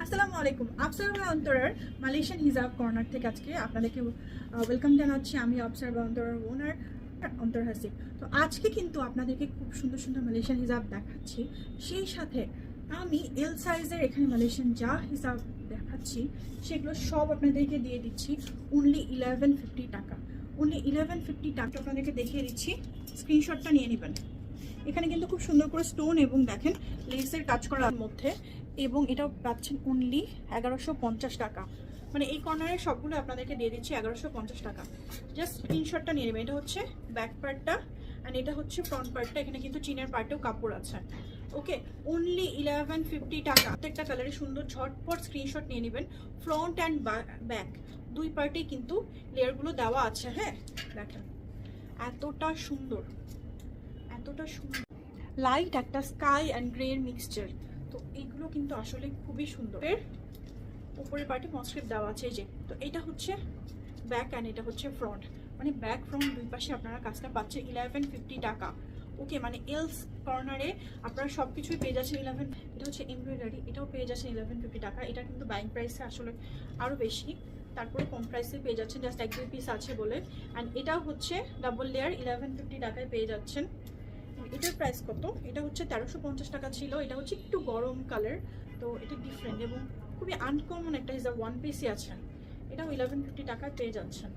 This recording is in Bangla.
আসসালামু আলাইকুম। অবসারভা অন্তরের মালয়েশিয়ান হিজাব কর্নার থেকে আজকে আপনাদেরকে ওয়েলকাম জানাচ্ছি। আমি অবসারভা অন্তরের ওনার অন্তর হাসিব। তো আজকে কিন্তু আপনাদেরকে খুব সুন্দর সুন্দর মালয়েশিয়ান হিজাব দেখাচ্ছি। সেই সাথে আমি এল সাইজের এখানে মালয়েশিয়ান যা হিজাব দেখাচ্ছি সেগুলো সব আপনাদেরকে দিয়ে দিচ্ছি অনলি 1150 টাকা। অনলি 1150 টাকা আপনাদেরকে দেখিয়ে দিচ্ছি, স্ক্রিনশটটা নিয়ে নেবেন। এখানে কিন্তু খুব সুন্দর করে স্টোন এবং দেখেন লেসের কাজ করার মধ্যে, এবং এটাও পাচ্ছেন অনলি 1150 টাকা। মানে এই কর্নারের সবগুলো আপনাদেরকে দিয়ে দিচ্ছি 1150 টাকা। জাস্ট স্ক্রিনশটটা নিয়ে নেবেন। এটা হচ্ছে ব্যাক পার্টটা অ্যান্ড এটা হচ্ছে ফ্রন্ট পার্টটা। এখানে কিন্তু চিনের পার্টেও কাপড় আছে। ওকে, অনলি 1150 টাকা। প্রত্যেকটা কালারে সুন্দর ঝটপট স্ক্রিনশট নিয়ে নেবেন। ফ্রন্ট অ্যান্ড ব্যাক দুই পার্টেই কিন্তু লেয়ারগুলো দেওয়া আছে। হ্যাঁ দেখেন এতটা সুন্দর, এতটা সুন্দর লাইট একটা স্কাই অ্যান্ড গ্রে এর মিক্সচার। তো এইগুলো কিন্তু আসলে খুবই সুন্দর। এর উপরের পার্টে মসক্রিপ দেওয়া আছে এই যে। তো এটা হচ্ছে ব্যাক অ্যান্ড এটা হচ্ছে ফ্রন্ট, মানে ব্যাক ফ্রন্ট দুই পাশে আপনারা কাজটা পাচ্ছেন 1150 টাকা। ওকে, মানে এলস কর্নারে আপনারা সব কিছুই পেয়ে যাচ্ছেন 11। এটা হচ্ছে এমব্রয়ডারি, এটাও পেয়ে যাচ্ছেন 1150 টাকা। এটা কিন্তু বাইং প্রাইসে আসলে আরও বেশি, তারপরে কম প্রাইসে পেয়ে যাচ্ছেন, জাস্ট 1-2 পিস আছে বলে। অ্যান্ড এটাও হচ্ছে ডাবল লেয়ার 1150 টাকায় পেয়ে যাচ্ছেন। এটার প্রাইস কত? এটা হচ্ছে 1350 টাকা ছিল। এটা হচ্ছে একটু গরম কালার, তো এটা ডিফারেন্ট এবং খুবই আনকমন একটা হিজাব, ওয়ান পিসই আছে। এটাও 1150 টাকায় পেয়ে যাচ্ছেন।